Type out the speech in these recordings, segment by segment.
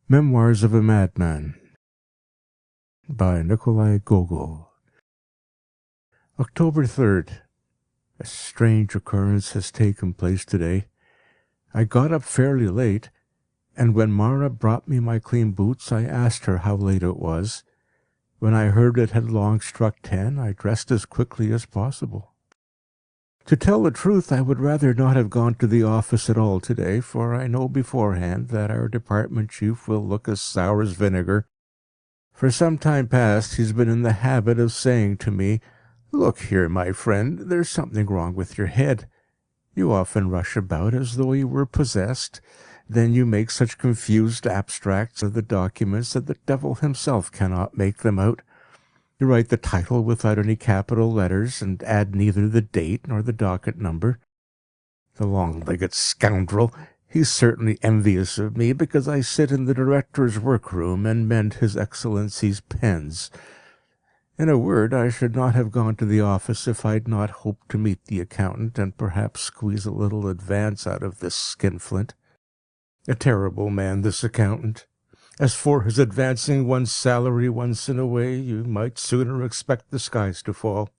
Memoirs of a Madman by Nikolai Gogol. October 3rd. A strange occurrence has taken place today. I got up fairly late, and when Mawra brought me my clean boots, I asked her how late it was. When I heard it had long struck 10, I dressed as quickly as possible. To tell the truth, I would rather not have gone to the office at all today, for I know beforehand that our department chief will look as sour as vinegar. For some time past he's been in the habit of saying to me, "Look here, my friend, there's something wrong with your head. You often rush about as though you were possessed. Then you make such confused abstracts of the documents that the devil himself cannot make them out. You write the title without any capital letters, and add neither the date nor the docket number. The long-legged scoundrel! He's certainly envious of me, because I sit in the director's workroom and mend his Excellency's pens. In a word, I should not have gone to the office if I'd not hoped to meet the accountant and perhaps squeeze a little advance out of this skinflint. A terrible man, this accountant. As for his advancing one's salary once in a way, you might sooner expect the skies to fall.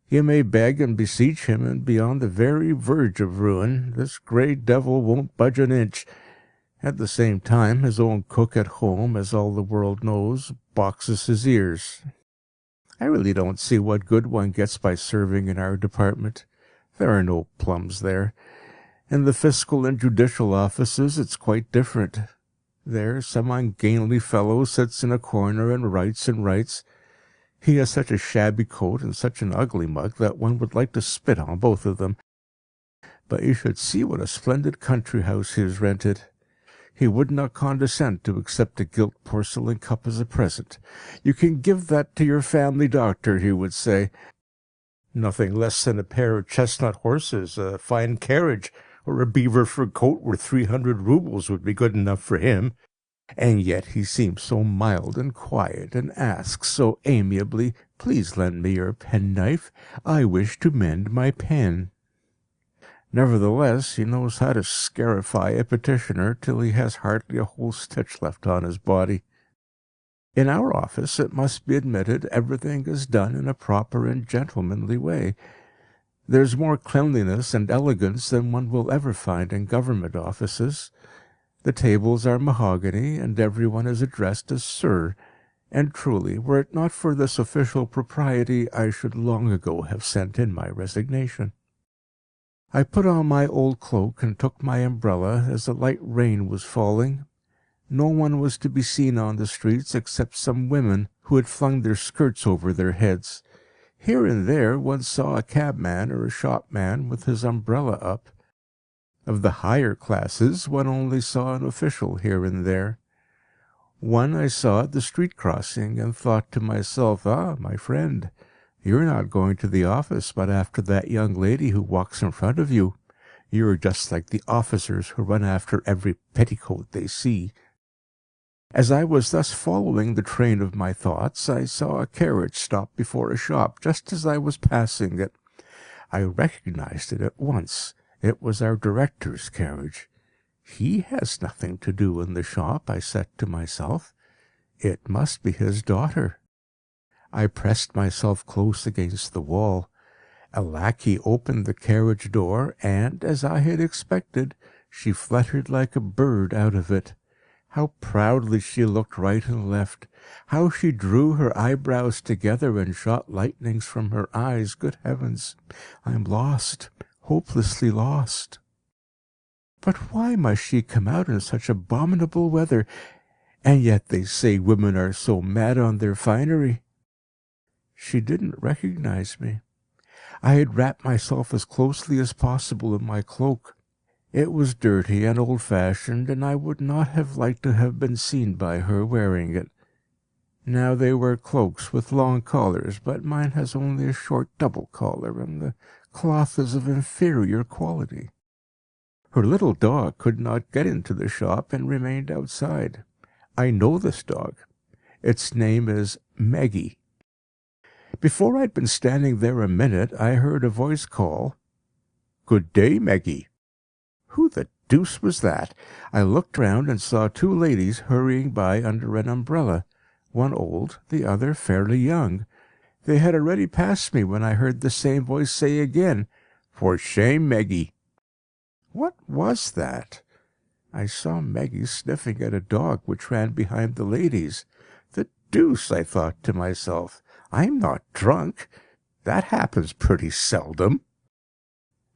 You may beg and beseech him, and be on the very verge of ruin, this grey devil won't budge an inch. At the same time, his own cook at home, as all the world knows, boxes his ears. I really don't see what good one gets by serving in our department. There are no plums there. In the fiscal and judicial offices it's quite different. There some ungainly fellow sits in a corner and writes. He has such a shabby coat and such an ugly mug that one would like to spit on both of them. But you should see what a splendid country house he has rented. He would not condescend to accept a gilt porcelain cup as a present. "You can give that to your family doctor," he would say. Nothing less than a pair of chestnut horses, a fine carriage, or a beaver fur coat worth 300 roubles would be good enough for him. And yet he seems so mild and quiet, and asks so amiably, "Please lend me your penknife. I wish to mend my pen." Nevertheless, he knows how to scarify a petitioner till he has hardly a whole stitch left on his body. In our office, it must be admitted, everything is done in a proper and gentlemanly way. There's more cleanliness and elegance than one will ever find in government offices. The tables are mahogany, and everyone is addressed as "Sir." And truly, were it not for this official propriety, I should long ago have sent in my resignation. I put on my old cloak and took my umbrella, as a light rain was falling. No one was to be seen on the streets except some women who had flung their skirts over their heads. Here and there one saw a cabman or a shopman with his umbrella up. Of the higher classes one only saw an official here and there. One I saw at the street crossing, and thought to myself, "Ah, my friend, you're not going to the office, but after that young lady who walks in front of you. You're just like the officers who run after every petticoat they see." As I was thus following the train of my thoughts, I saw a carriage stop before a shop just as I was passing it. I recognized it at once. It was our director's carriage. "He has nothing to do in the shop," I said to myself. "It must be his daughter." I pressed myself close against the wall. A lackey opened the carriage door, and, as I had expected, she fluttered like a bird out of it. How proudly she looked right and left! How she drew her eyebrows together and shot lightnings from her eyes! Good heavens! I am lost, hopelessly lost. But why must she come out in such abominable weather? And yet they say women are so mad on their finery. She didn't recognize me. I had wrapped myself as closely as possible in my cloak. It was dirty and old-fashioned, and I would not have liked to have been seen by her wearing it. Now they wear cloaks with long collars, but mine has only a short double collar, and the cloth is of inferior quality. Her little dog could not get into the shop, and remained outside. I know this dog. Its name is Maggie. Before I'd been standing there a minute, I heard a voice call, "Good day, Maggie." Who the deuce was that? I looked round and saw two ladies hurrying by under an umbrella, one old, the other fairly young. They had already passed me when I heard the same voice say again, "For shame, Meggie!" What was that? I saw Meggie sniffing at a dog which ran behind the ladies. The deuce, I thought to myself, I'm not drunk. That happens pretty seldom.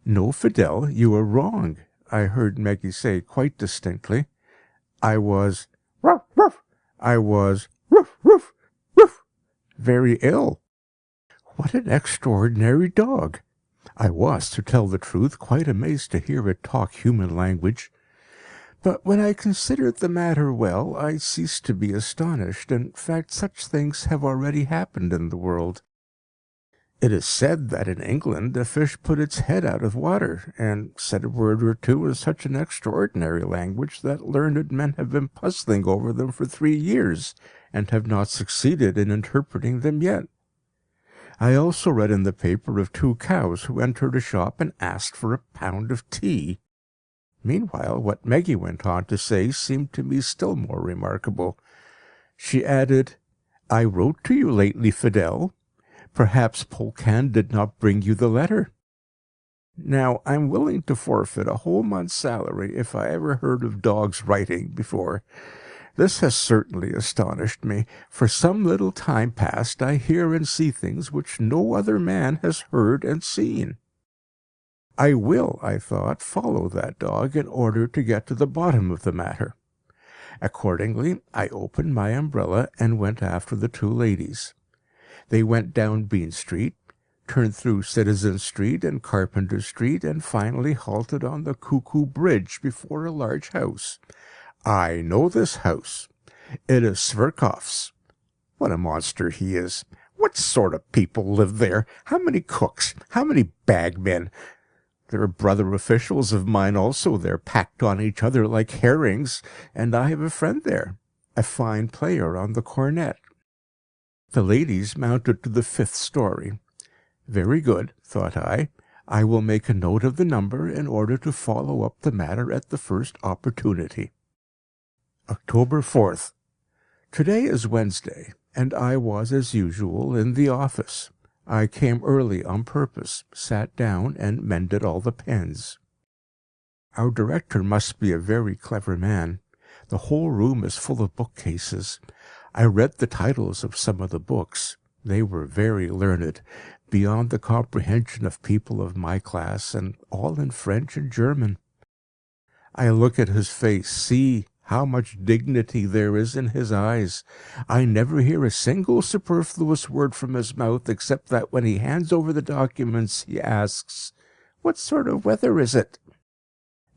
"No, Fidel, you are wrong," I heard Meggie say quite distinctly. I was ruff, ruff. I was ruff, ruff, ruff, very ill. What an extraordinary dog! I was, to tell the truth, quite amazed to hear it talk human language. But when I considered the matter well, I ceased to be astonished. In fact, such things have already happened in the world. It is said that in England a fish put its head out of water, and said a word or two in such an extraordinary language that learned men have been puzzling over them for 3 years, and have not succeeded in interpreting them yet. I also read in the paper of 2 cows who entered a shop and asked for a pound of tea. Meanwhile, what Meggie went on to say seemed to me still more remarkable. She added, "I wrote to you lately, Fidel. Perhaps Polkan did not bring you the letter." Now, I'm willing to forfeit a whole month's salary if I ever heard of dogs writing before. This has certainly astonished me. For some little time past I hear and see things which no other man has heard and seen. I will, I thought, follow that dog in order to get to the bottom of the matter. Accordingly, I opened my umbrella and went after the 2 ladies. They went down Bean Street, turned through Citizen Street and Carpenter Street, and finally halted on the Cuckoo Bridge before a large house. I know this house. It is Sverkoff's. What a monster he is! What sort of people live there? How many cooks? How many bagmen? There are brother officials of mine also. They're packed on each other like herrings, and I have a friend there, a fine player on the cornet. The ladies mounted to the 5th story. Very good, thought I. I will make a note of the number in order to follow up the matter at the first opportunity. October 4th. Today is Wednesday, and I was, as usual, in the office. I came early on purpose, sat down, and mended all the pens. Our director must be a very clever man. The whole room is full of bookcases. I read the titles of some of the books. They were very learned, beyond the comprehension of people of my class, and all in French and German. I look at his face, see how much dignity there is in his eyes. I never hear a single superfluous word from his mouth, except that when he hands over the documents he asks, "What sort of weather is it?"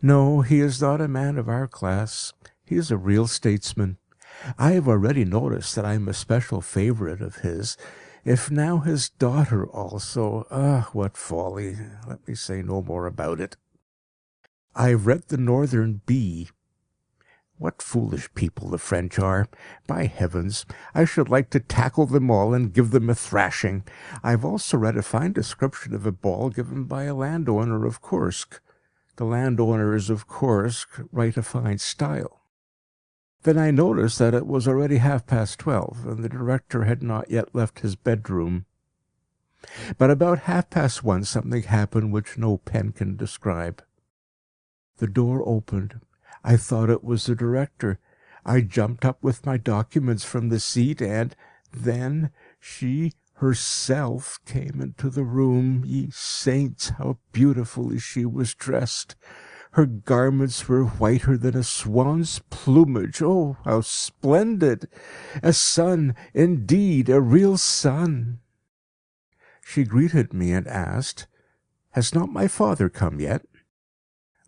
No, he is not a man of our class. He is a real statesman. I have already noticed that I am a special favourite of his. If now his daughter also, what folly! Let me say no more about it. I have read the Northern Bee. What foolish people the French are! By heavens, I should like to tackle them all and give them a thrashing. I have also read a fine description of a ball given by a landowner of Kursk. The landowners of Kursk write a fine style. Then I noticed that it was already 12:30, and the director had not yet left his bedroom. But about 1:30 something happened which no pen can describe. The door opened. I thought it was the director. I jumped up with my documents from the seat, and then she herself came into the room. Ye saints, how beautifully she was dressed! Her garments were whiter than a swan's plumage. Oh, how splendid! A sun, indeed, a real sun. She greeted me and asked, "Has not my father come yet?"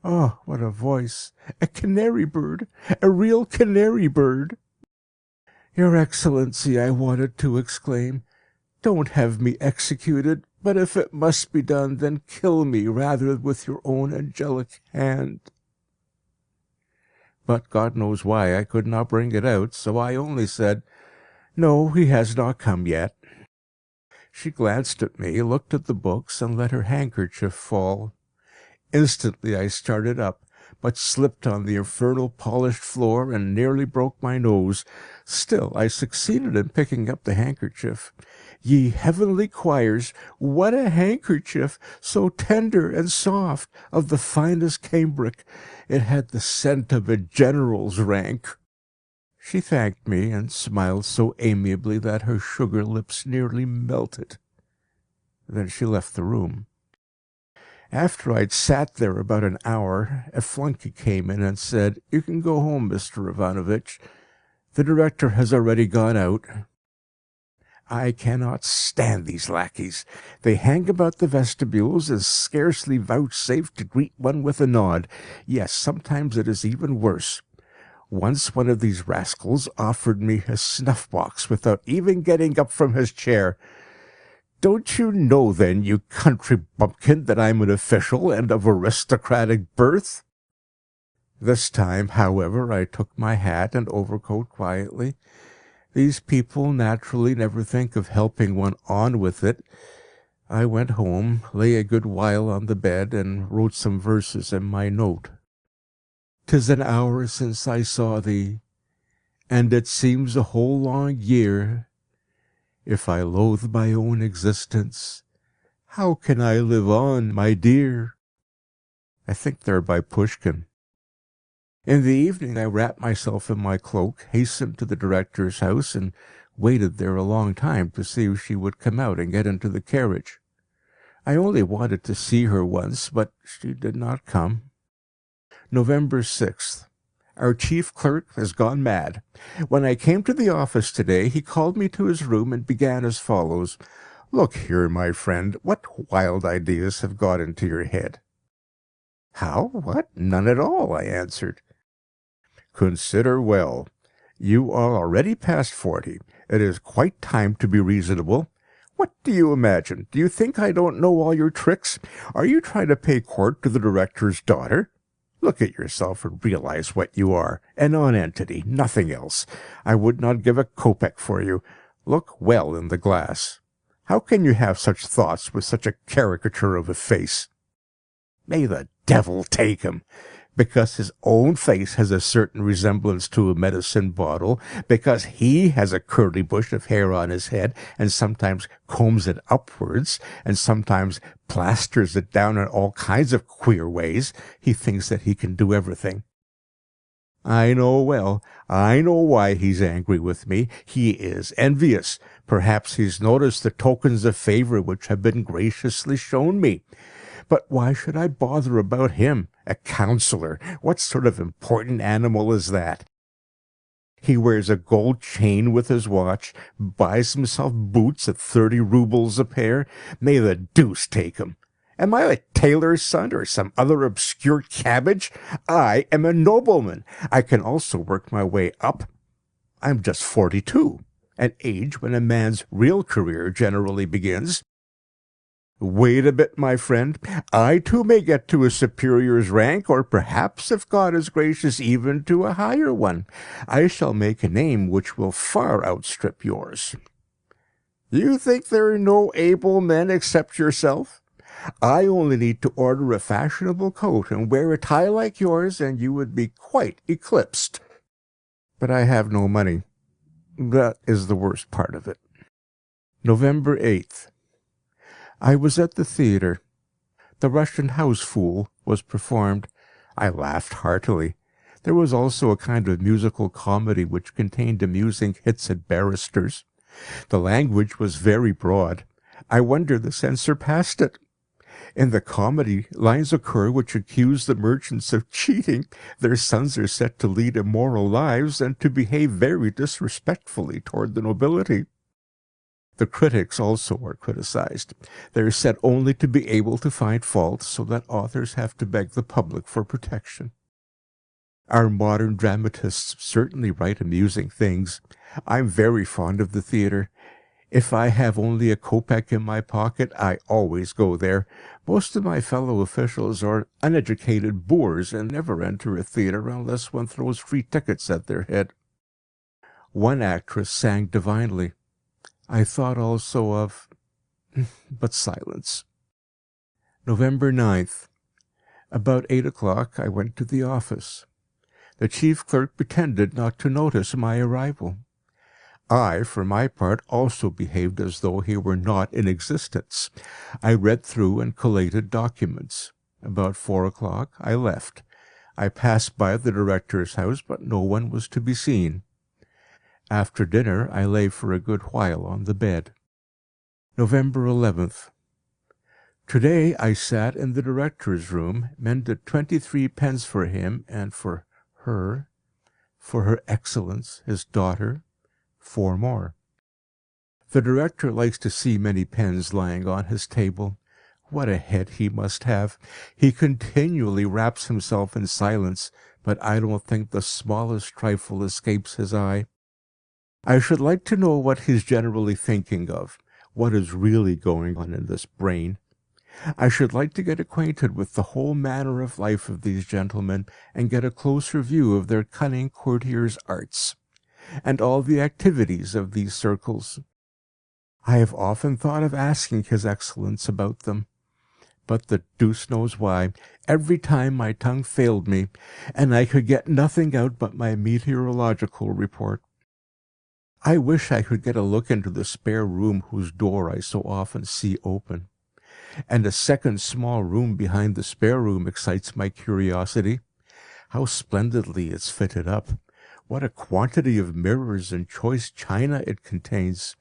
Oh, what a voice! A canary bird! A real canary bird! "Your Excellency," I wanted to exclaim, "don't have me executed, but if it must be done, then kill me rather with your own angelic hand." But God knows why I could not bring it out, so I only said, "No, he has not come yet." She glanced at me, looked at the books, and let her handkerchief fall. Instantly I started up. but slipped on the infernal polished floor and nearly broke my nose. Still I succeeded in picking up the handkerchief. Ye heavenly choirs, what a handkerchief, so tender and soft, of the finest cambric! It had the scent of a general's rank. She thanked me, and smiled so amiably that her sugar lips nearly melted. Then she left the room. After I'd sat there about an hour, a flunkey came in and said, "You can go home, Mr. Ivanovitch. The director has already gone out." I cannot stand these lackeys. They hang about the vestibules and scarcely vouchsafe to greet one with a nod. Yes, sometimes it is even worse. Once one of these rascals offered me his snuff-box without even getting up from his chair. "Don't you know, then, you country bumpkin, that I'm an official and of aristocratic birth?" This time, however, I took my hat and overcoat quietly. These people naturally never think of helping one on with it. I went home, lay a good while on the bed, and wrote some verses in my note. "'Tis an hour since I saw thee, and it seems a whole long year. If I loathe my own existence, how can I live on, my dear?" I think they're by Pushkin. In the evening I wrapped myself in my cloak, hastened to the director's house, and waited there a long time to see if she would come out and get into the carriage. I only wanted to see her once, but she did not come. November 6th. Our chief clerk has gone mad. When I came to the office today, he called me to his room and began as follows: "Look here, my friend, what wild ideas have got into your head?" "How? What? None at all," I answered. "Consider well. You are already past 40. It is quite time to be reasonable. What do you imagine? Do you think I don't know all your tricks? Are you trying to pay court to the director's daughter? Look at yourself and realize what you are, a nonentity, nothing else. I would not give a kopeck for you. Look well in the glass. How can you have such thoughts with such a caricature of a face? May the devil take him! Because his own face has a certain resemblance to a medicine bottle, because he has a curly bush of hair on his head, and sometimes combs it upwards, and sometimes plasters it down in all kinds of queer ways, he thinks that he can do everything. I know well. I know why he's angry with me. He is envious. Perhaps he's noticed the tokens of favor which have been graciously shown me. But why should I bother about him? A counsellor! What sort of important animal is that? He wears a gold chain with his watch, buys himself boots at 30 roubles a pair. May the deuce take him! Am I a tailor's son or some other obscure cabbage? I am a nobleman. I can also work my way up. I'm just 42, an age when a man's real career generally begins. Wait a bit, my friend. I too may get to a superior's rank, or perhaps, if God is gracious, even to a higher one. I shall make a name which will far outstrip yours. You think there are no able men except yourself? I only need to order a fashionable coat and wear a tie like yours, and you would be quite eclipsed. But I have no money. That is the worst part of it. November 8th. I was at the theatre. The Russian House Fool was performed. I laughed heartily. There was also a kind of musical comedy which contained amusing hits at barristers. The language was very broad. I wonder the censor passed it. In the comedy, lines occur which accuse the merchants of cheating. Their sons are set to lead immoral lives and to behave very disrespectfully toward the nobility. The critics also are criticized. They are said only to be able to find fault, so that authors have to beg the public for protection. Our modern dramatists certainly write amusing things. I'm very fond of the theatre. If I have only a kopeck in my pocket, I always go there. Most of my fellow officials are uneducated boors and never enter a theatre unless one throws free tickets at their head. One actress sang divinely. I thought also of... but silence. November 9th. About 8 o'clock, I went to the office. The chief clerk pretended not to notice my arrival. I, for my part, also behaved as though he were not in existence. I read through and collated documents. About 4 o'clock, I left. I passed by the director's house, but no one was to be seen. After dinner, I lay for a good while on the bed. November 11th. Today I sat in the director's room, mended 23 pens for him and for her excellence, his daughter, 4 more. The director likes to see many pens lying on his table. What a head he must have! He continually wraps himself in silence, but I don't think the smallest trifle escapes his eye. I should like to know what he's generally thinking of, what is really going on in this brain. I should like to get acquainted with the whole manner of life of these gentlemen, and get a closer view of their cunning courtiers' arts, and all the activities of these circles. I have often thought of asking His Excellence about them, but the deuce knows why, every time my tongue failed me, and I could get nothing out but my meteorological report. I wish I could get a look into the spare room whose door I so often see open. And a second small room behind the spare room excites my curiosity. How splendidly it's fitted up! What a quantity of mirrors and choice china it contains!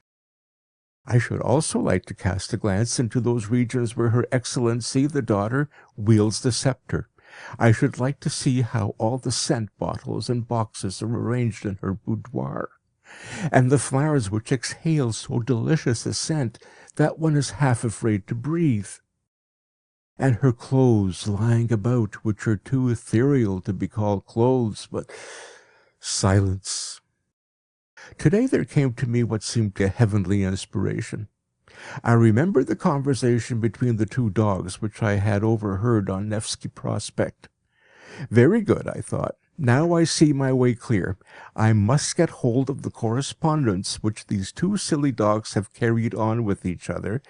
I should also like to cast a glance into those regions where Her Excellency, the daughter, wields the sceptre. I should like to see how all the scent bottles and boxes are arranged in her boudoir, and the flowers which exhale so delicious a scent that one is half afraid to breathe, and her clothes lying about, which are too ethereal to be called clothes, but silence. Today there came to me what seemed a heavenly inspiration. I remember the conversation between the 2 dogs which I had overheard on Nevsky Prospect. Very good, I thought. Now I see my way clear. I must get hold of the correspondence which these 2 silly dogs have carried on with each other.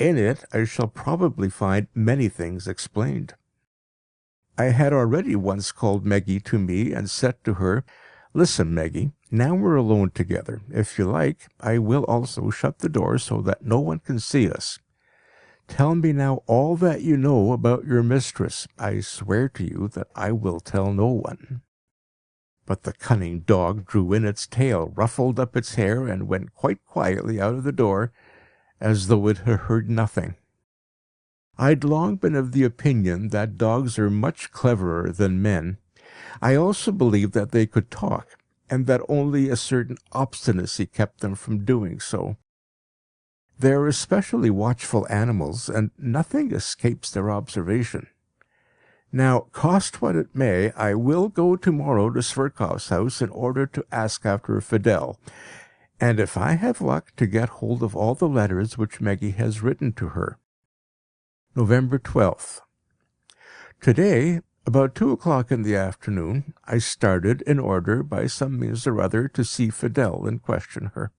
In it I shall probably find many things explained. I had already once called Meggie to me and said to her, "Listen, Meggie, now we're alone together. If you like, I will also shut the door so that no one can see us. Tell me now all that you know about your mistress. I swear to you that I will tell no one." But the cunning dog drew in its tail, ruffled up its hair, and went quite quietly out of the door, as though it had heard nothing. I'd long been of the opinion that dogs are much cleverer than men. I also believed that they could talk, and that only a certain obstinacy kept them from doing so. They are especially watchful animals, and nothing escapes their observation. Now, cost what it may, I will go tomorrow to Sverkov's house in order to ask after Fidel, and if I have luck, to get hold of all the letters which Meggie has written to her. November 12th. Today, about 2 o'clock in the afternoon, I started, in order, by some means or other, to see Fidel and question her.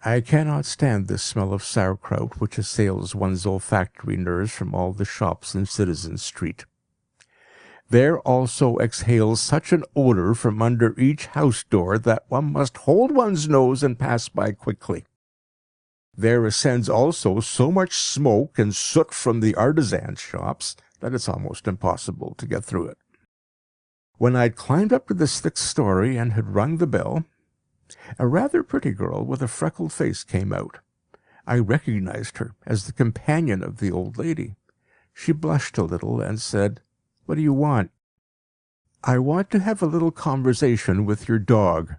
I cannot stand this smell of sauerkraut which assails one's olfactory nerves from all the shops in Citizen Street. There also exhales such an odour from under each house door that one must hold one's nose and pass by quickly. There ascends also so much smoke and soot from the artisans' shops that it's almost impossible to get through it. When I'd climbed up to the 6th story and had rung the bell, a rather pretty girl with a freckled face came out. I recognized her as the companion of the old lady. She blushed a little and said, "What do you want?" "I want to have a little conversation with your dog."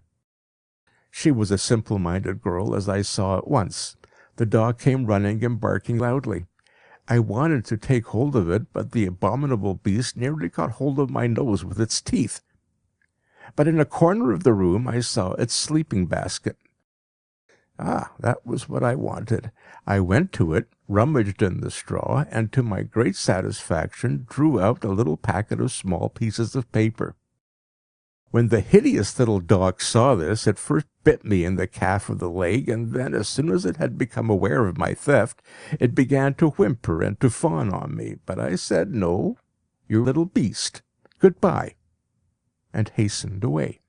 She was a simple-minded girl, as I saw at once. The dog came running and barking loudly. I wanted to take hold of it, but the abominable beast nearly got hold of my nose with its teeth. But in a corner of the room I saw its sleeping basket. Ah, that was what I wanted. I went to it, rummaged in the straw, and to my great satisfaction drew out a little packet of small pieces of paper. When the hideous little dog saw this, it first bit me in the calf of the leg, and then, as soon as it had become aware of my theft, it began to whimper and to fawn on me. But I said no, you little beast. Goodbye," and hastened away.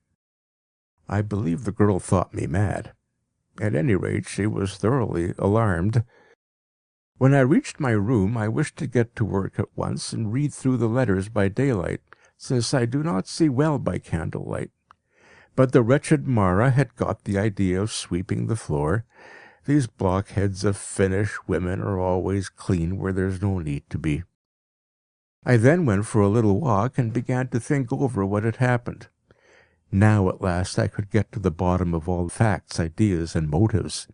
I believe the girl thought me mad. At any rate, she was thoroughly alarmed. When I reached my room, I wished to get to work at once and read through the letters by daylight, since I do not see well by candlelight. But the wretched Mawra had got the idea of sweeping the floor. These blockheads of Finnish women are always clean where there's no need to be. I then went for a little walk and began to think over what had happened. Now at last I could get to the bottom of all facts, ideas, and motives.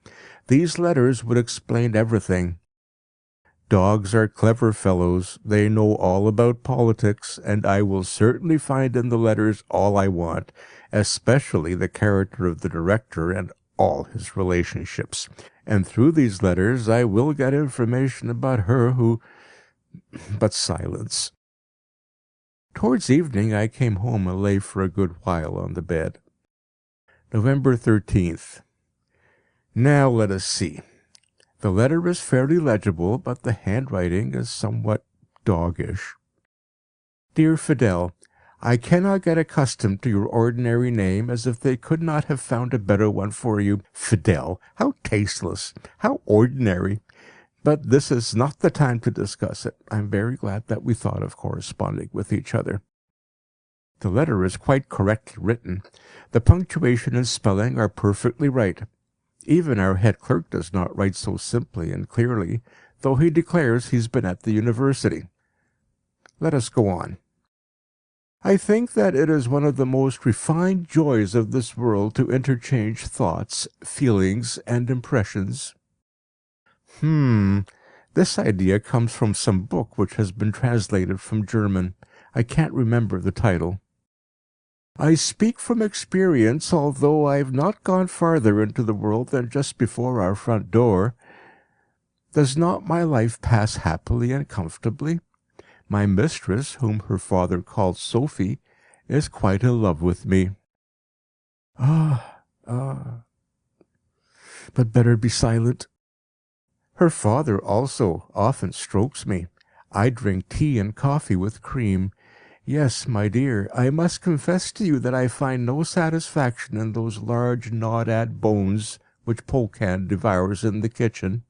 These letters would explain everything. Dogs are clever fellows. They know all about politics, and I will certainly find in the letters all I want, especially the character of the director and all his relationships. And through these letters I will get information about her who... But silence. Towards evening I came home and lay for a good while on the bed. November 13th. Now let us see. The letter is fairly legible, but the handwriting is somewhat doggish. Dear Fidel, I cannot get accustomed to your ordinary name, as if they could not have found a better one for you. Fidel, how tasteless, how ordinary. But this is not the time to discuss it. I am very glad that we thought of corresponding with each other. The letter is quite correctly written. The punctuation and spelling are perfectly right. Even our head clerk does not write so simply and clearly, though he declares he's been at the university. Let us go on. I think that it is one of the most refined joys of this world to interchange thoughts, feelings, and impressions. This idea comes from some book which has been translated from German. I can't remember the title. I speak from experience, although I have not gone farther into the world than just before our front door. Does not my life pass happily and comfortably? My mistress, whom her father called Sophie, is quite in love with me. But better be silent. Her father also often strokes me. I drink tea and coffee with cream. Yes, my dear, I must confess to you that I find no satisfaction in those large gnawed-at bones which Polkan devours in the kitchen.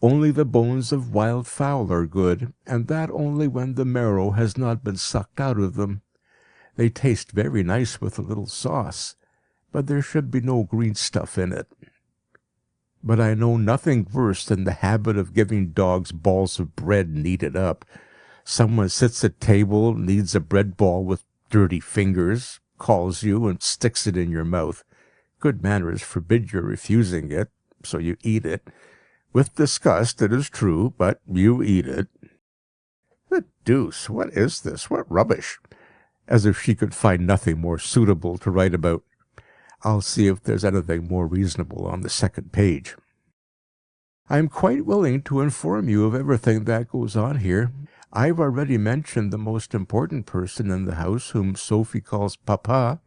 Only the bones of wild fowl are good, and that only when the marrow has not been sucked out of them. They taste very nice with a little sauce, but there should be no green stuff in it. But I know nothing worse than the habit of giving dogs balls of bread kneaded up. Someone sits at table, kneads a bread ball with dirty fingers, calls you, and sticks it in your mouth. Good manners forbid your refusing it, so you eat it. With disgust, it is true, but you eat it. The deuce! What is this? What rubbish! As if she could find nothing more suitable to write about. I'll see if there's anything more reasonable on the second page. I am quite willing to inform you of everything that goes on here. I've already mentioned the most important person in the house, whom Sophie calls Papa.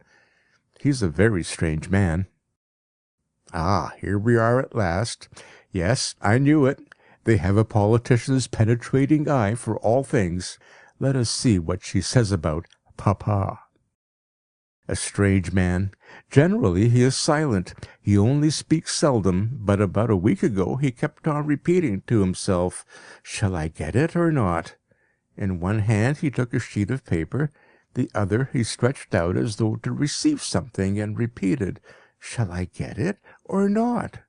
He's a very strange man. Ah, here we are at last. Yes, I knew it. They have a politician's penetrating eye for all things. Let us see what she says about Papa. A strange man. Generally he is silent. He only speaks seldom, but about a week ago he kept on repeating to himself, "Shall I get it or not?" In one hand he took a sheet of paper, the other he stretched out as though to receive something, and repeated, "Shall I get it or not?"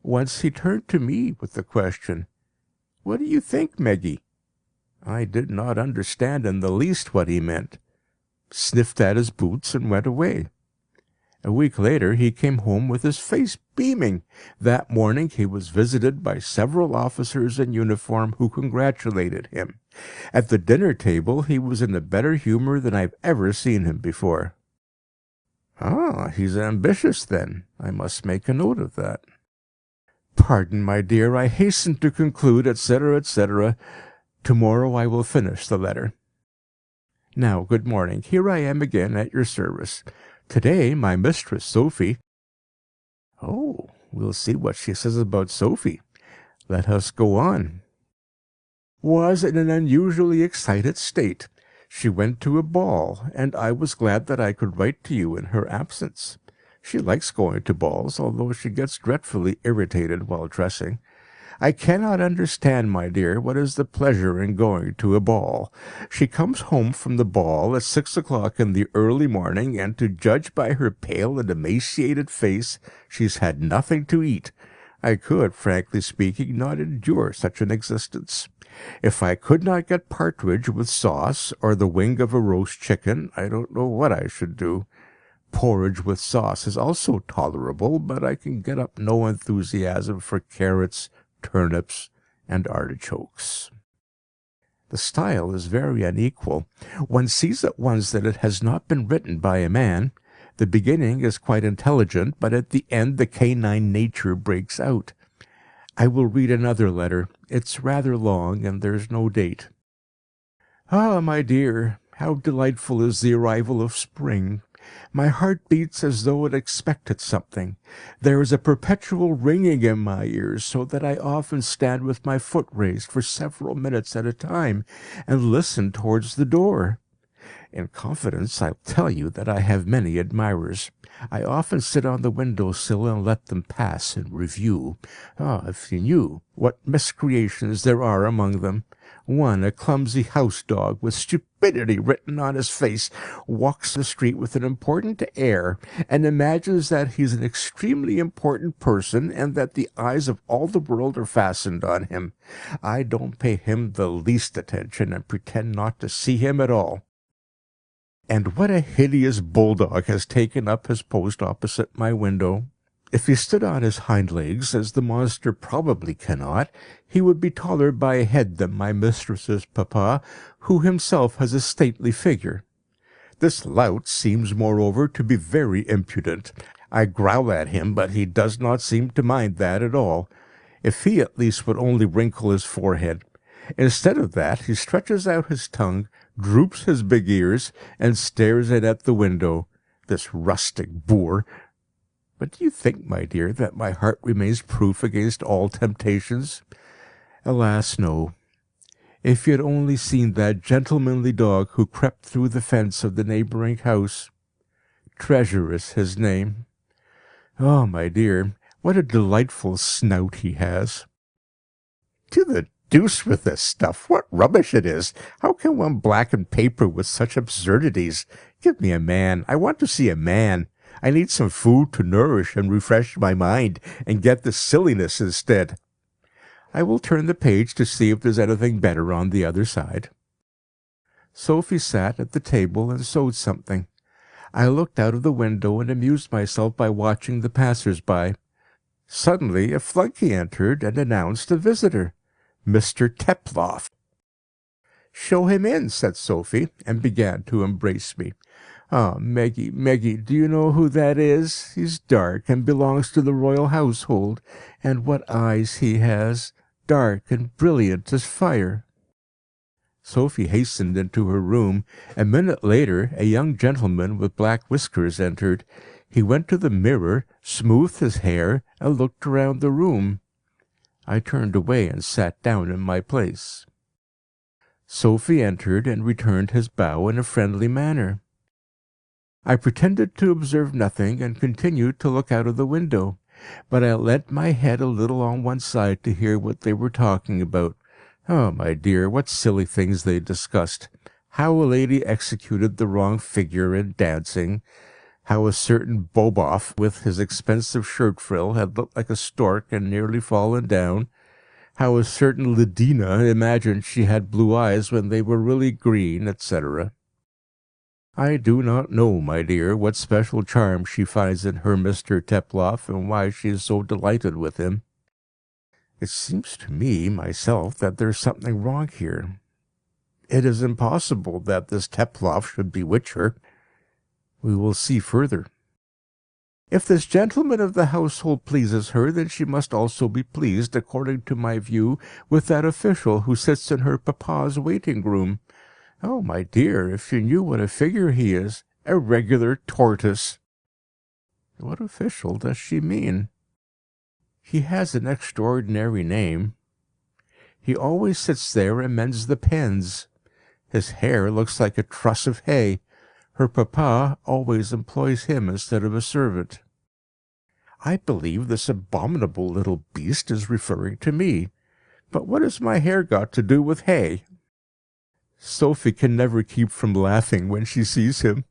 Once he turned to me with the question, "What do you think, Meggie?" I did not understand in the least what he meant, sniffed at his boots, and went away. A week later he came home with his face beaming. That morning he was visited by several officers in uniform who congratulated him. At the dinner table he was in a better humour than I've ever seen him before. Ah, he's ambitious then. I must make a note of that. Pardon, my dear, I hasten to conclude, etc., etc. Tomorrow I will finish the letter. Now, good morning. Here I am again at your service. Today, my mistress, Sophie... Oh, we'll see what she says about Sophie. Let us go on. was in an unusually excited state. She went to a ball, and I was glad that I could write to you in her absence. She likes going to balls, although she gets dreadfully irritated while dressing. I cannot understand, my dear, what is the pleasure in going to a ball. She comes home from the ball at 6 o'clock in the early morning, and to judge by her pale and emaciated face, she's had nothing to eat. I could, frankly speaking, not endure such an existence. If I could not get partridge with sauce, or the wing of a roast chicken, I don't know what I should do. Porridge with sauce is also tolerable, but I can get up no enthusiasm for carrots, turnips, and artichokes. The style is very unequal. One sees at once that it has not been written by a man. The beginning is quite intelligent, but at the end the canine nature breaks out. I will read another letter. It's rather long, and there's no date. Ah, my dear, how delightful is the arrival of spring! My heart beats as though it expected something. There is a perpetual ringing in my ears, so that I often stand with my foot raised for several minutes at a time, and listen towards the door. In confidence, I'll tell you that I have many admirers. I often sit on the window sill and let them pass in review. Ah, if you knew what miscreations there are among them! One, a clumsy house dog, with stupidity written on his face, walks the street with an important air, and imagines that he is an extremely important person, and that the eyes of all the world are fastened on him. I don't pay him the least attention, and pretend not to see him at all. And what a hideous bulldog has taken up his post opposite my window! If he stood on his hind legs, as the monster probably cannot, he would be taller by a head than my mistress's papa, who himself has a stately figure. This lout seems, moreover, to be very impudent. I growl at him, but he does not seem to mind that at all. If he at least would only wrinkle his forehead! Instead of that, he stretches out his tongue, droops his big ears, and stares in at the window. This rustic boor! But do you think, my dear, that my heart remains proof against all temptations? Alas, no. If you had only seen that gentlemanly dog who crept through the fence of the neighbouring house. Treasure is his name. Oh, my dear, what a delightful snout he has! To the deuce with this stuff! What rubbish it is! How can one blacken paper with such absurdities? Give me a man. I want to see a man. I need some food to nourish and refresh my mind, and get this silliness instead. I will turn the page to see if there's anything better on the other side. Sophie sat at the table and sewed something. I looked out of the window and amused myself by watching the passers-by. Suddenly a flunkey entered and announced a visitor, Mr. Teploff. "Show him in," said Sophie, and began to embrace me. "Ah, Meggie, Meggie, do you know who that is? He's dark, and belongs to the royal household. And what eyes he has! Dark and brilliant as fire." Sophie hastened into her room. A minute later, a young gentleman with black whiskers entered. He went to the mirror, smoothed his hair, and looked around the room. I turned away and sat down in my place. Sophie entered and returned his bow in a friendly manner. I pretended to observe nothing, and continued to look out of the window, but I leant my head a little on one side to hear what they were talking about. Oh, my dear, what silly things they discussed! How a lady executed the wrong figure in dancing; how a certain Boboff, with his expensive shirt frill, had looked like a stork and nearly fallen down; how a certain Ledina imagined she had blue eyes when they were really green, etc. I do not know, my dear, what special charm she finds in her Mr. Teploff, and why she is so delighted with him. It seems to me, myself, that there is something wrong here. It is impossible that this Teploff should bewitch her. We will see further. If this gentleman of the household pleases her, then she must also be pleased, according to my view, with that official who sits in her papa's waiting-room. Oh, my dear, if you knew what a figure he is! A regular tortoise! What official does she mean? He has an extraordinary name. He always sits there and mends the pens. His hair looks like a truss of hay. Her papa always employs him instead of a servant. I believe this abominable little beast is referring to me. But what has my hair got to do with hay? Sophie can never keep from laughing when she sees him.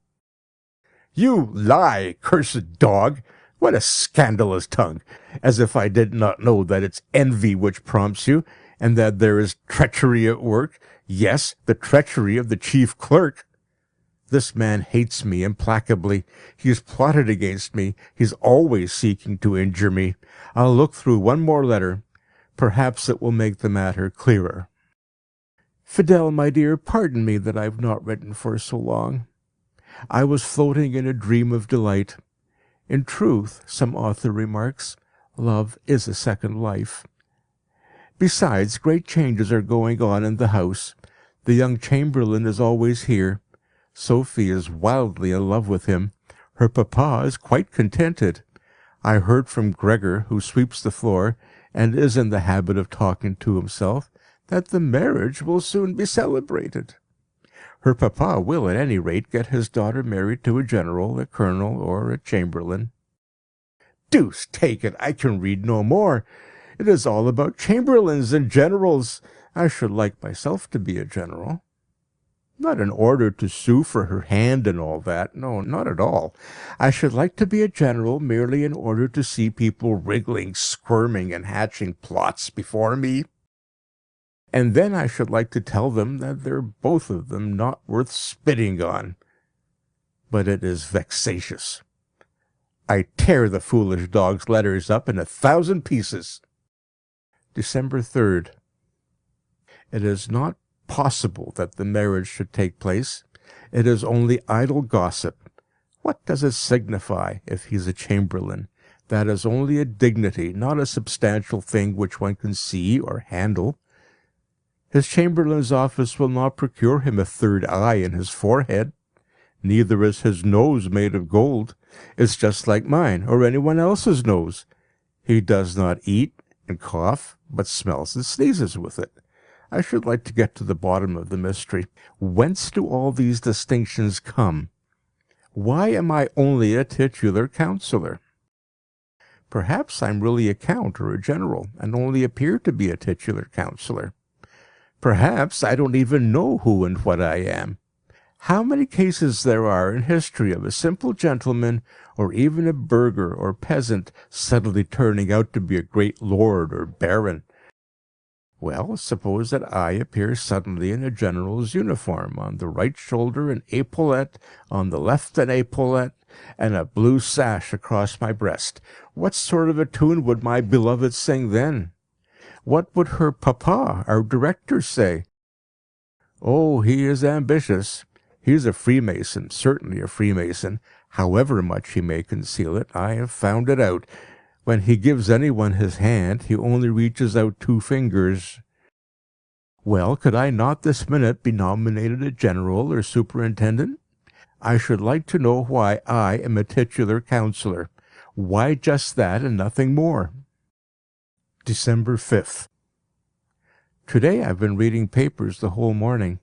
You lie, cursed dog! What a scandalous tongue! As if I did not know that it's envy which prompts you, and that there is treachery at work. Yes, the treachery of the chief clerk. This man hates me implacably. He has plotted against me. He is always seeking to injure me. I'll look through one more letter. Perhaps it will make the matter clearer. Fidel, my dear, pardon me that I have not written for so long. I was floating in a dream of delight. In truth, some author remarks, love is a second life. Besides, great changes are going on in the house. The young chamberlain is always here. Sophie is wildly in love with him. Her papa is quite contented. I heard from Gregor, who sweeps the floor, and is in the habit of talking to himself, that the marriage will soon be celebrated. Her papa will, at any rate, get his daughter married to a general, a colonel, or a chamberlain. Deuce take it, I can read no more. It is all about chamberlains and generals. I should like myself to be a general. Not in order to sue for her hand and all that. No, not at all. I should like to be a general merely in order to see people wriggling, squirming, and hatching plots before me. And then I should like to tell them that they're both of them not worth spitting on. But it is vexatious. I tear the foolish dog's letters up in 1,000 pieces. December 3rd. It is not possible that the marriage should take place. It is only idle gossip. What does it signify if he is a chamberlain? That is only a dignity, not a substantial thing which one can see or handle. His chamberlain's office will not procure him a third eye in his forehead. Neither is his nose made of gold. It's just like mine or anyone else's nose. He does not eat and cough, but smells and sneezes with it. I should like to get to the bottom of the mystery. Whence do all these distinctions come? Why am I only a titular councillor? Perhaps I'm really a count or a general, and only appear to be a titular councillor. Perhaps I don't even know who and what I am. How many cases there are in history of a simple gentleman, or even a burgher or peasant, suddenly turning out to be a great lord or baron. Well, suppose that I appear suddenly in a general's uniform, on the right shoulder an epaulette, on the left an epaulette, and a blue sash across my breast. What sort of a tune would my beloved sing then? What would her papa, our director, say? Oh, he is ambitious. He is a Freemason, certainly a Freemason, however much he may conceal it. I have found it out. When he gives anyone his hand, he only reaches out 2 fingers. Well, could I not this minute be nominated a general or superintendent? I should like to know why I am a titular councillor. Why just that and nothing more? December 5th. Today I've been reading papers the whole morning.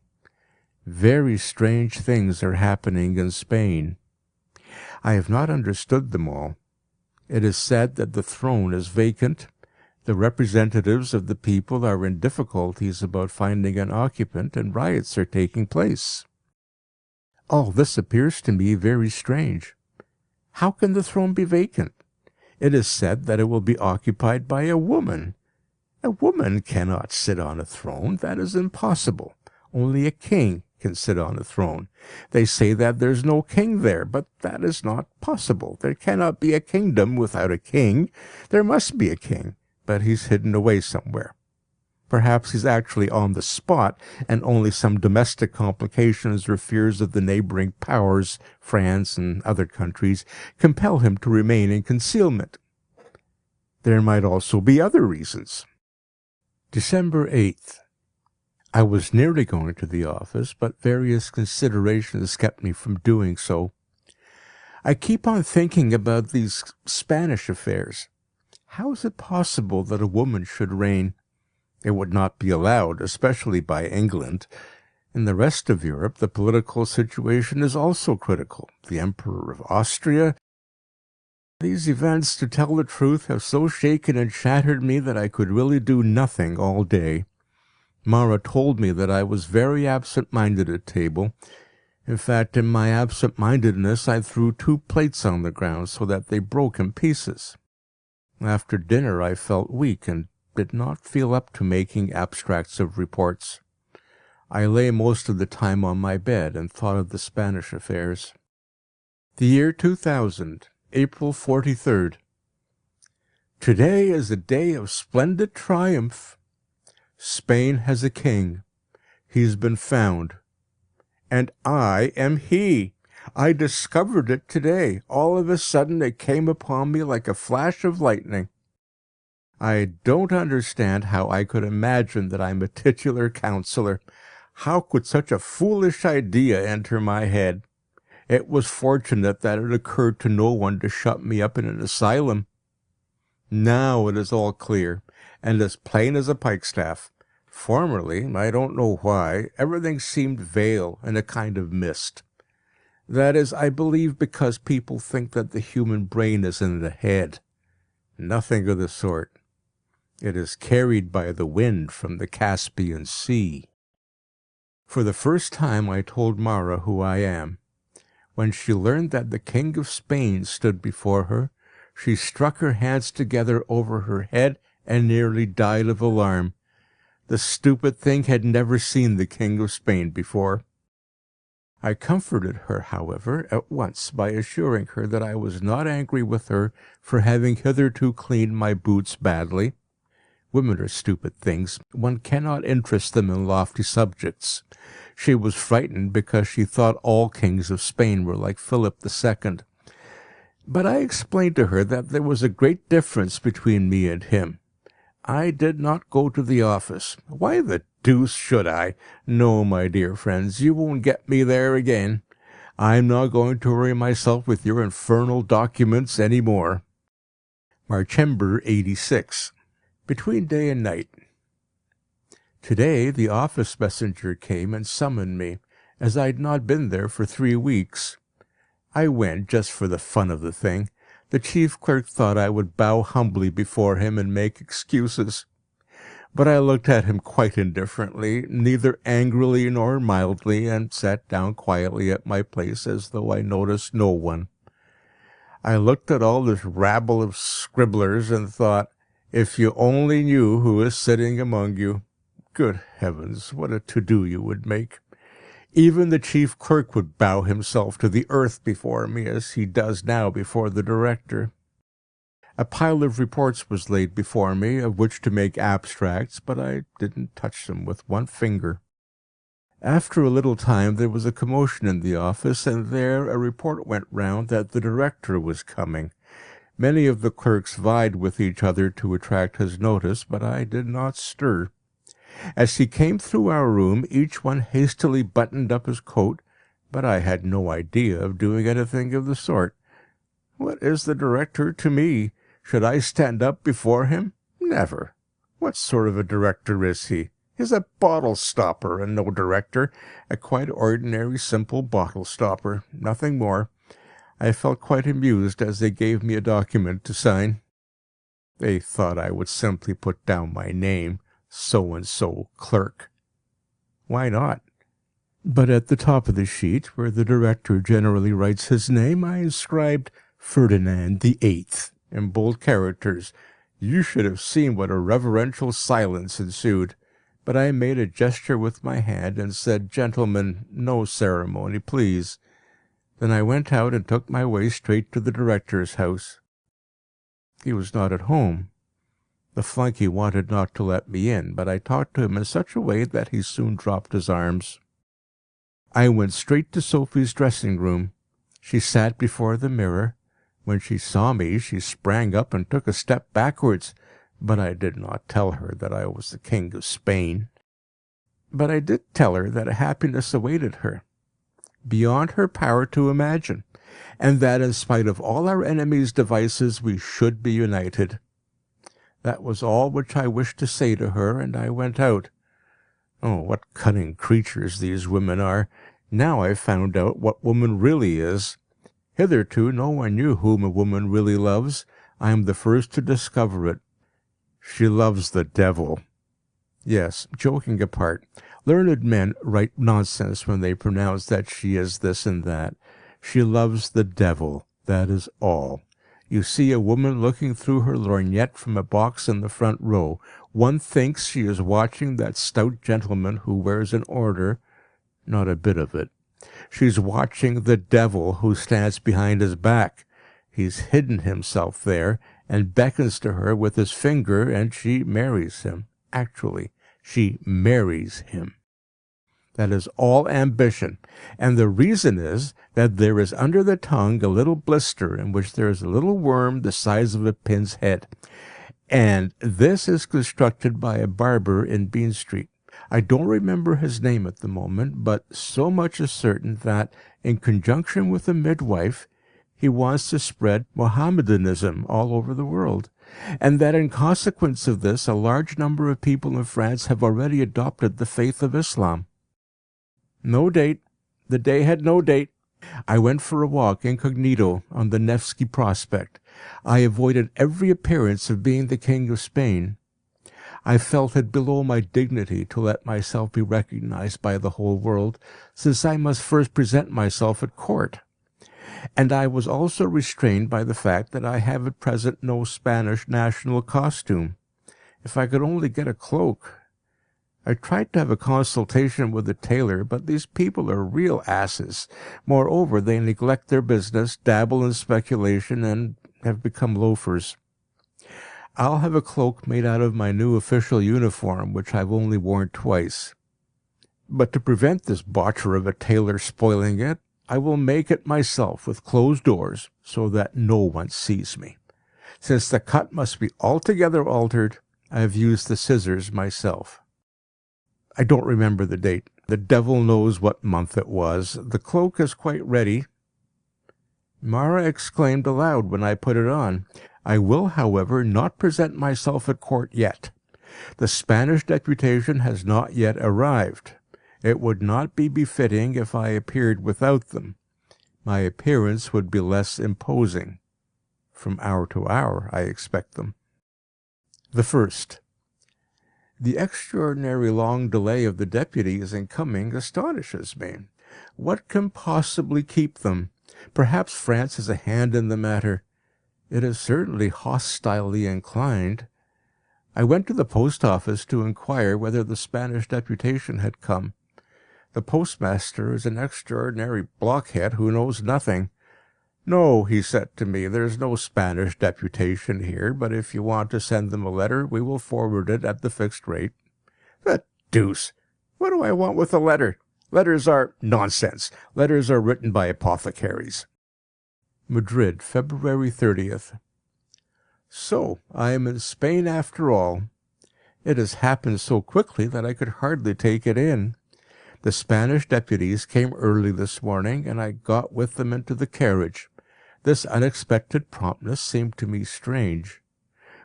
Very strange things are happening in Spain. I have not understood them all. It is said that the throne is vacant. The representatives of the people are in difficulties about finding an occupant, and riots are taking place. All this appears to me very strange. How can the throne be vacant? It is said that it will be occupied by a woman. A woman cannot sit on a throne. That is impossible. Only a king can sit on a throne. They say that there is no king there, but that is not possible. There cannot be a kingdom without a king. There must be a king, but he's hidden away somewhere. Perhaps he's actually on the spot, and only some domestic complications or fears of the neighboring powers, France and other countries, compel him to remain in concealment. There might also be other reasons. December 8th. I was nearly going to the office, but various considerations kept me from doing so. I keep on thinking about these Spanish affairs. How is it possible that a woman should reign? It would not be allowed, especially by England. In the rest of Europe, the political situation is also critical. The Emperor of Austria. These events, to tell the truth, have so shaken and shattered me that I could really do nothing all day. Mawra told me that I was very absent-minded at table. In fact, in my absent-mindedness, I threw 2 plates on the ground so that they broke in pieces. After dinner, I felt weak and did not feel up to making abstracts of reports. I lay most of the time on my bed and thought of the Spanish affairs. The year 2000, April 43rd. Today is a day of splendid triumph. Spain has a king. He's been found. And I am he. I discovered it today. All of a sudden it came upon me like a flash of lightning. I don't understand how I could imagine that I'm a titular councillor. How could such a foolish idea enter my head? It was fortunate that it occurred to no one to shut me up in an asylum. Now it is all clear, and as plain as a pikestaff. Formerly, I don't know why, everything seemed veil and a kind of mist. That is, I believe, because people think that the human brain is in the head. Nothing of the sort. It is carried by the wind from the Caspian Sea. For the first time I told Mawra who I am. When she learned that the King of Spain stood before her, she struck her hands together over her head and nearly died of alarm. The stupid thing had never seen the King of Spain before. I comforted her, however, at once by assuring her that I was not angry with her for having hitherto cleaned my boots badly. Women are stupid things. One cannot interest them in lofty subjects. She was frightened because she thought all kings of Spain were like Philip II. But I explained to her that there was a great difference between me and him. I did not go to the office. Why the deuce should I? No, my dear friends, you won't get me there again. I'm not going to worry myself with your infernal documents any more. Marchember 86. Between day and night. Today the office messenger came and summoned me, as I had not been there for 3 weeks. I went just for the fun of the thing. The chief clerk thought I would bow humbly before him and make excuses. But I looked at him quite indifferently, neither angrily nor mildly, and sat down quietly at my place as though I noticed no one. I looked at all this rabble of scribblers and thought, if you only knew who is sitting among you. Good heavens, what a to-do you would make. Even the chief clerk would bow himself to the earth before me, as he does now before the director. A pile of reports was laid before me, of which to make abstracts, but I didn't touch them with one finger. After a little time there was a commotion in the office, and there a report went round that the director was coming. Many of the clerks vied with each other to attract his notice, but I did not stir. As he came through our room, each one hastily buttoned up his coat, but I had no idea of doing anything of the sort. What is the director to me? Should I stand up before him? Never. What sort of a director is he? He's a bottle stopper and no director, a quite ordinary simple bottle stopper, nothing more. I felt quite amused as they gave me a document to sign. They thought I would simply put down my name, so-and-so clerk. Why not? But at the top of the sheet, where the director generally writes his name, I inscribed Ferdinand the Eighth in bold characters. You should have seen what a reverential silence ensued. But I made a gesture with my hand and said, "Gentlemen, no ceremony, please." Then I went out and took my way straight to the director's house. He was not at home. The flunkey wanted not to let me in, but I talked to him in such a way that he soon dropped his arms. I went straight to Sophie's dressing room. She sat before the mirror. When she saw me, she sprang up and took a step backwards, but I did not tell her that I was the King of Spain. But I did tell her that a happiness awaited her, beyond her power to imagine, and that in spite of all our enemies' devices we should be united. That was all which I wished to say to her, and I went out. Oh, what cunning creatures these women are! Now I've found out what woman really is. Hitherto no one knew whom a woman really loves. I am the first to discover it. She loves the devil. Yes, joking apart, learned men write nonsense when they pronounce that she is this and that. She loves the devil, that is all. You see a woman looking through her lorgnette from a box in the front row. One thinks she is watching that stout gentleman who wears an order. Not a bit of it. She's watching the devil who stands behind his back. He's hidden himself there and beckons to her with his finger, and she marries him. Actually, she marries him. That is all ambition. And the reason is that there is under the tongue a little blister in which there is a little worm the size of a pin's head. And this is constructed by a barber in Bean Street. I don't remember his name at the moment, but so much is certain that, in conjunction with a midwife, he wants to spread Mohammedanism all over the world, and that in consequence of this a large number of people in France have already adopted the faith of Islam. No date. The day had no date. I went for a walk incognito on the Nevsky Prospect. I avoided every appearance of being the King of Spain. I felt it below my dignity to let myself be recognized by the whole world, since I must first present myself at court. And I was also restrained by the fact that I have at present no Spanish national costume. If I could only get a cloak. I tried to have a consultation with a tailor, but these people are real asses. Moreover, they neglect their business, dabble in speculation, and have become loafers. I'll have a cloak made out of my new official uniform, which I've only worn twice. But to prevent this botcher of a tailor spoiling it, I will make it myself with closed doors, so that no one sees me. Since the cut must be altogether altered, I have used the scissors myself. I don't remember the date. The devil knows what month it was. The cloak is quite ready. Mawra exclaimed aloud when I put it on. I will, however, not present myself at court yet. The Spanish deputation has not yet arrived. It would not be befitting if I appeared without them. My appearance would be less imposing. From hour to hour I expect them. The first. The extraordinary long delay of the deputies in coming astonishes me. What can possibly keep them? Perhaps France has a hand in the matter. It is certainly hostilely inclined. I went to the post office to inquire whether the Spanish deputation had come. The postmaster is an extraordinary blockhead who knows nothing. "No," he said to me, "there's no Spanish deputation here, but if you want to send them a letter, we will forward it at the fixed rate." The deuce! What do I want with a letter? Letters are nonsense. Letters are written by apothecaries. Madrid, February 30th. So I am in Spain after all. It has happened so quickly that I could hardly take it in. The Spanish deputies came early this morning, and I got with them into the carriage. This unexpected promptness seemed to me strange.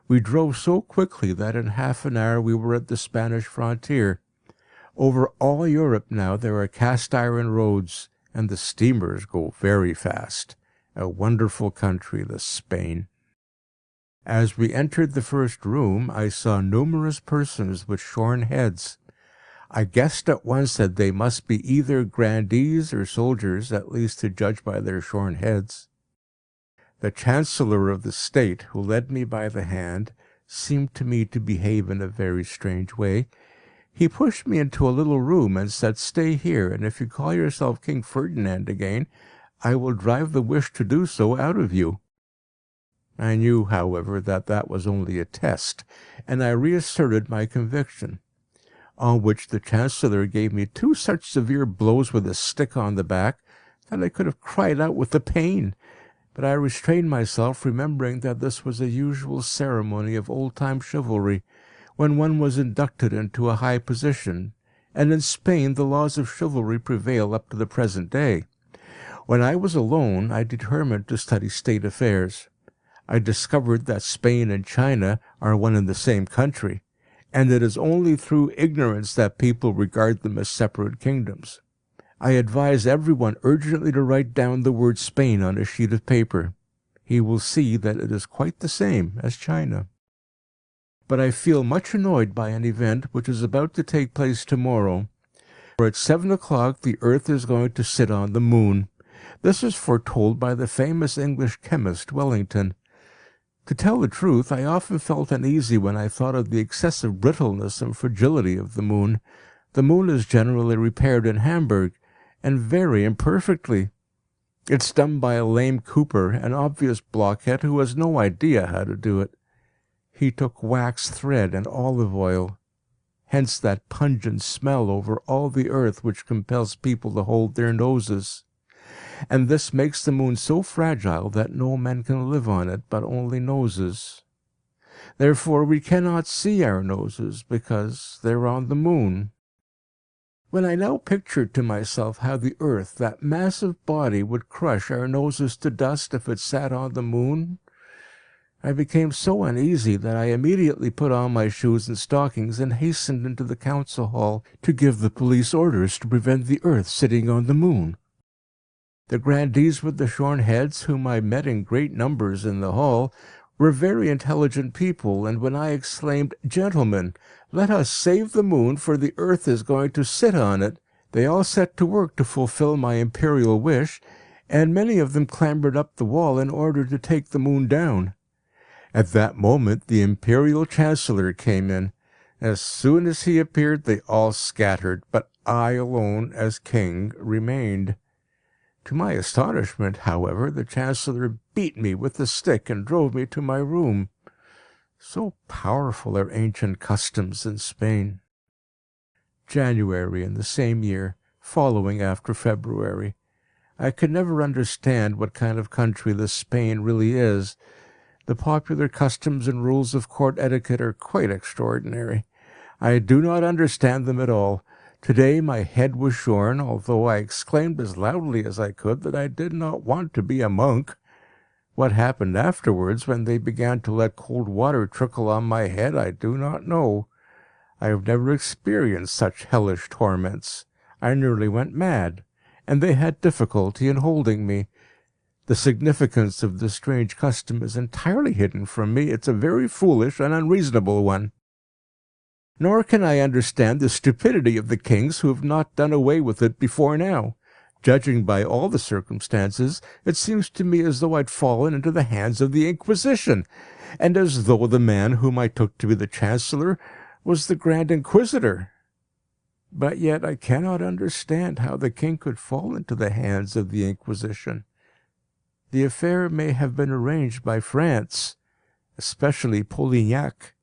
We drove so quickly that in half an hour we were at the Spanish frontier. Over all Europe now there are cast-iron roads, and the steamers go very fast. A wonderful country, this Spain. As we entered the first room, I saw numerous persons with shorn heads. I guessed at once that they must be either grandees or soldiers, at least to judge by their shorn heads. The Chancellor of the State, who led me by the hand, seemed to me to behave in a very strange way. He pushed me into a little room and said, "Stay here, and if you call yourself King Ferdinand again, I will drive the wish to do so out of you." I knew, however, that that was only a test, and I reasserted my conviction. On which the Chancellor gave me two such severe blows with a stick on the back that I could have cried out with the pain. But I restrained myself, remembering that this was a usual ceremony of old-time chivalry, when one was inducted into a high position, and in Spain the laws of chivalry prevail up to the present day. When I was alone, I determined to study state affairs. I discovered that Spain and China are one and the same country, and it is only through ignorance that people regard them as separate kingdoms. I advise everyone urgently to write down the word Spain on a sheet of paper. He will see that it is quite the same as China. But I feel much annoyed by an event which is about to take place tomorrow. For at 7 o'clock the earth is going to sit on the moon. This is foretold by the famous English chemist Wellington. To tell the truth, I often felt uneasy when I thought of the excessive brittleness and fragility of the moon. The moon is generally repaired in Hamburg, and very imperfectly. It's done by a lame cooper, an obvious blockhead who has no idea how to do it. He took wax thread and olive oil. Hence that pungent smell over all the earth which compels people to hold their noses. And this makes the moon so fragile that no men can live on it, but only noses. Therefore we cannot see our noses, because they're on the moon. When I now pictured to myself how the earth, that massive body, would crush our noses to dust if it sat on the moon, I became so uneasy that I immediately put on my shoes and stockings and hastened into the council hall to give the police orders to prevent the earth sitting on the moon. The grandees with the shorn heads, whom I met in great numbers in the hall, were very intelligent people, and when I exclaimed, "Gentlemen, let us save the moon, for the earth is going to sit on it," they all set to work to fulfill my imperial wish, and many of them clambered up the wall in order to take the moon down. At that moment the imperial chancellor came in. As soon as he appeared they all scattered, but I alone, as king, remained. To my astonishment, however, the chancellor beat me with a stick and drove me to my room. So powerful are ancient customs in Spain. January in the same year, following after February. I could never understand what kind of country this Spain really is. The popular customs and rules of court etiquette are quite extraordinary. I do not understand them at all. Today my head was shorn, although I exclaimed as loudly as I could that I did not want to be a monk. What happened afterwards, when they began to let cold water trickle on my head, I do not know. I have never experienced such hellish torments. I nearly went mad, and they had difficulty in holding me. The significance of this strange custom is entirely hidden from me. It's a very foolish and unreasonable one. Nor can I understand the stupidity of the kings who have not done away with it before now. Judging by all the circumstances, it seems to me as though I'd fallen into the hands of the Inquisition, and as though the man whom I took to be the Chancellor was the Grand Inquisitor. But yet I cannot understand how the king could fall into the hands of the Inquisition. The affair may have been arranged by France, especially Polignac.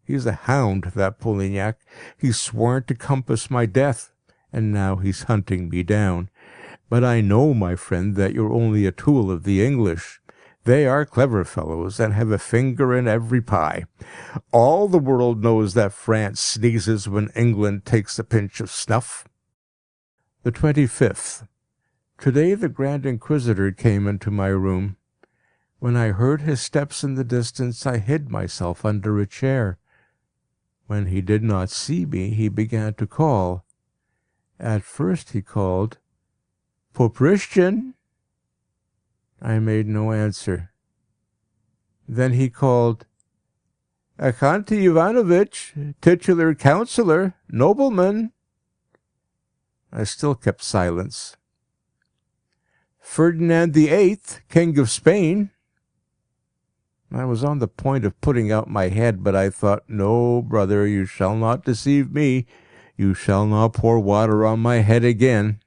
He's a hound, that Polignac. He's sworn to compass my death, and now he's hunting me down. But I know, my friend, that you're only a tool of the English. They are clever fellows, and have a finger in every pie. All the world knows that France sneezes when England takes a pinch of snuff. The 25th. Today the Grand Inquisitor came into my room. When I heard his steps in the distance, I hid myself under a chair. When he did not see me, he began to call. At first he called, "Poprishchin." I made no answer. Then he called, "Akanti Ivanovitch, titular councillor, nobleman." I still kept silence. "Ferdinand VIII, King of Spain." I was on the point of putting out my head, but I thought, "No, brother, you shall not deceive me. You shall not pour water on my head again."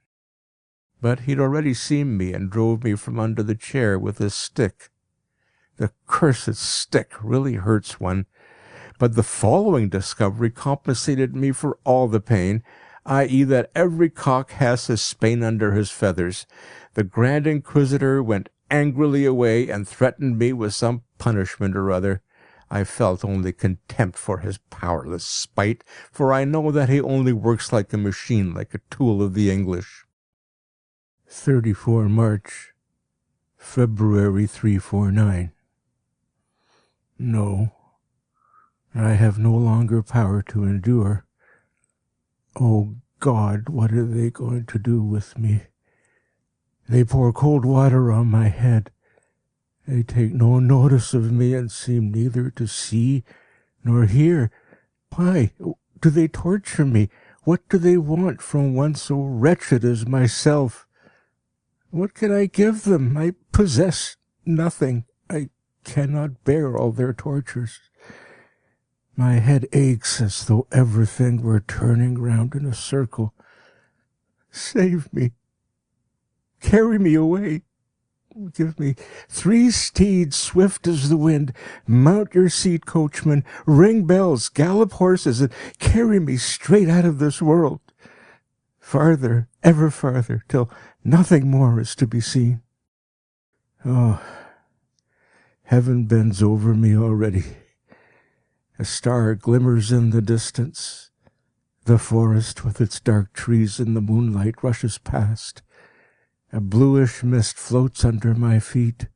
But he'd already seen me and drove me from under the chair with his stick. The cursed stick really hurts one. But the following discovery compensated me for all the pain, i.e. that every cock has his Spain under his feathers. The Grand Inquisitor went angrily away and threatened me with some punishment or other. I felt only contempt for his powerless spite, for I know that he only works like a machine, like a tool of the English. 34 March, February 349. No, I have no longer power to endure. Oh God, what are they going to do with me? They pour cold water on my head. They take no notice of me and seem neither to see nor hear. Why do they torture me? What do they want from one so wretched as myself? What can I give them? I possess nothing. I cannot bear all their tortures. My head aches as though everything were turning round in a circle. Save me. Carry me away. Give me 3 steeds swift as the wind. Mount your seat, coachman. Ring bells, gallop horses, and carry me straight out of this world. Farther, ever farther, till nothing more is to be seen. Oh, heaven bends over me already. A star glimmers in the distance. The forest with its dark trees in the moonlight rushes past. A bluish mist floats under my feet.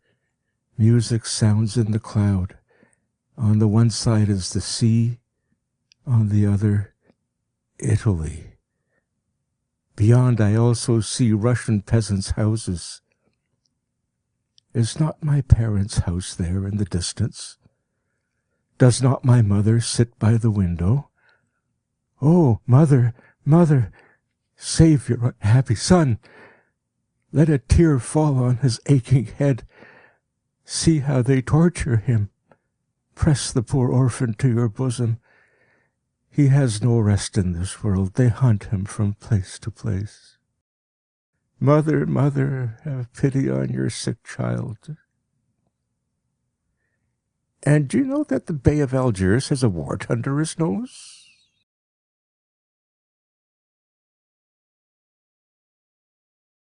Music sounds in the cloud. On the one side is the sea, on the other, Italy. Beyond I also see Russian peasants' houses. Is not my parents' house there in the distance? Does not my mother sit by the window? Oh, mother, mother, save your unhappy son. Let a tear fall on his aching head. See how they torture him. Press the poor orphan to your bosom. He has no rest in this world. They hunt him from place to place. Mother, mother, have pity on your sick child. And do you know that the Bey of Algiers has a wart under his nose?